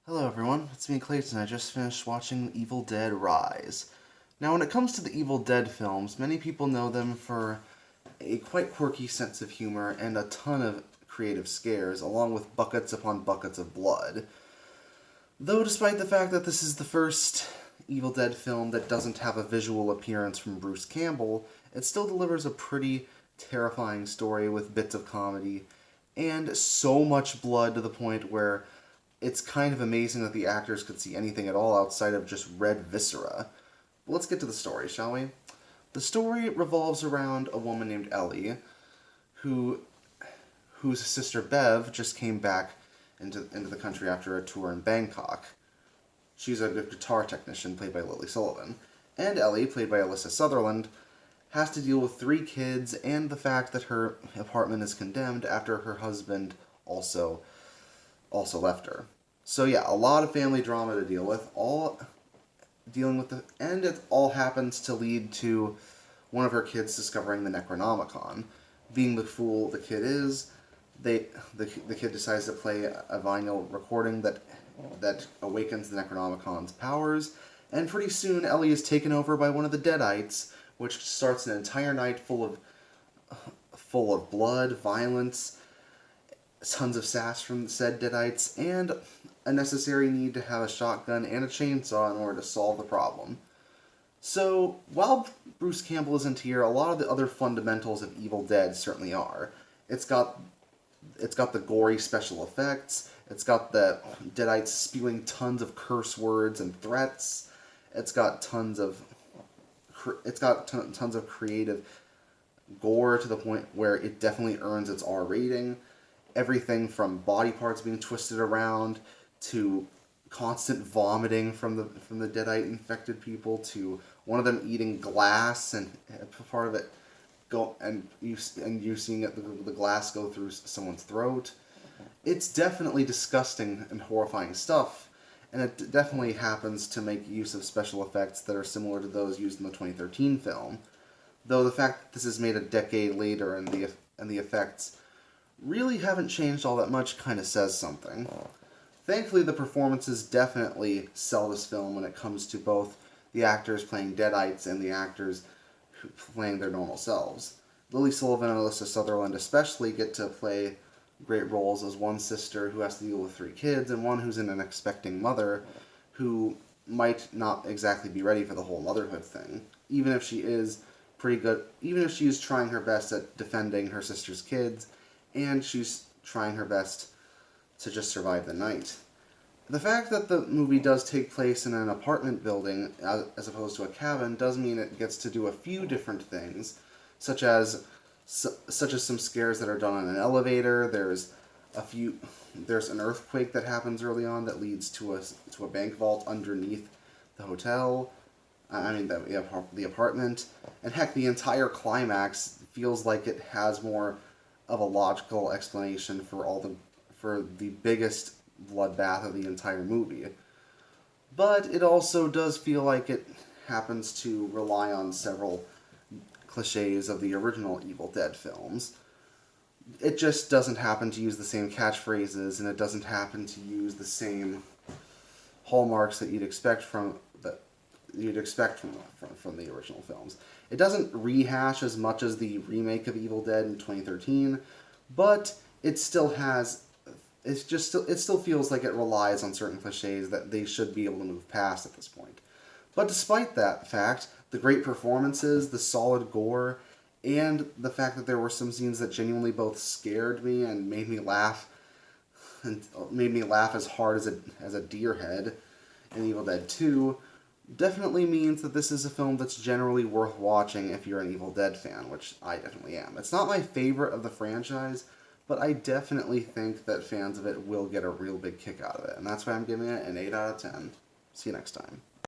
Hello everyone, it's me Clayton. I just finished watching Evil Dead Rise. Now when it comes to the Evil Dead films, many people know them for a quite quirky sense of humor and a ton of creative scares, along with buckets upon buckets of blood. Though despite the fact that this is the first Evil Dead film that doesn't have a visual appearance from Bruce Campbell, it still delivers a pretty terrifying story with bits of comedy and so much blood to the point where it's kind of amazing that the actors could see anything at all outside of just red viscera. But let's get to the story, shall we? The story revolves around a woman named Ellie, who whose sister Bev just came back into the country after a tour in Bangkok. She's a guitar technician played by Lily Sullivan. And Ellie, played by Alyssa Sutherland, has to deal with 3 kids and the fact that her apartment is condemned after her husband also left her. So yeah, a lot of family drama to deal with, and it all happens to lead to one of her kids discovering the Necronomicon. Being the fool the kid is, the kid decides to play a vinyl recording that awakens the Necronomicon's powers, and pretty soon Ellie is taken over by one of the Deadites, which starts an entire night full of blood, violence, tons of sass from the said Deadites, and a necessary need to have a shotgun and a chainsaw in order to solve the problem. So, while Bruce Campbell isn't here, a lot of the other fundamentals of Evil Dead certainly are. It's got the gory special effects, it's got the Deadites spewing tons of curse words and threats, it's got tons of creative gore to the point where it definitely earns its R rating. Everything from body parts being twisted around to constant vomiting from the Deadite infected people to one of them eating glass and part of it you seeing the glass go through someone's throat. It's definitely disgusting and horrifying stuff, and it definitely happens to make use of special effects that are similar to those used in the 2013 film. Though the fact that this is made a decade later and the effects really haven't changed all that much kind of says something. Thankfully, the performances definitely sell this film when it comes to both the actors playing Deadites and the actors playing their normal selves. Lily Sullivan and Alyssa Sutherland especially get to play great roles as one sister who has to deal with 3 kids and one who's an expecting mother who might not exactly be ready for the whole motherhood thing, even if she is trying her best at defending her sister's kids, and she's trying her best to just survive the night. The fact that the movie does take place in an apartment building as opposed to a cabin does mean it gets to do a few different things, such as some scares that are done on an elevator. There's an earthquake that happens early on that leads to a bank vault underneath the hotel. The apartment, and heck, the entire climax feels like it has more of a logical explanation for the biggest bloodbath of the entire movie. But it also does feel like it happens to rely on several cliches of the original Evil Dead films. It just doesn't happen to use the same catchphrases, and it doesn't happen to use the same hallmarks that you'd expect from the original films. It doesn't rehash as much as the remake of Evil Dead in 2013, but it still feels like it relies on certain cliches that they should be able to move past at this point. But despite that fact, the great performances, the solid gore, and the fact that there were some scenes that genuinely both scared me and made me laugh as hard as a deer head in Evil Dead 2, definitely means that this is a film that's generally worth watching if you're an Evil Dead fan, which I definitely am. It's not my favorite of the franchise, but I definitely think that fans of it will get a real big kick out of it, and that's why I'm giving it an 8 out of 10. See you next time.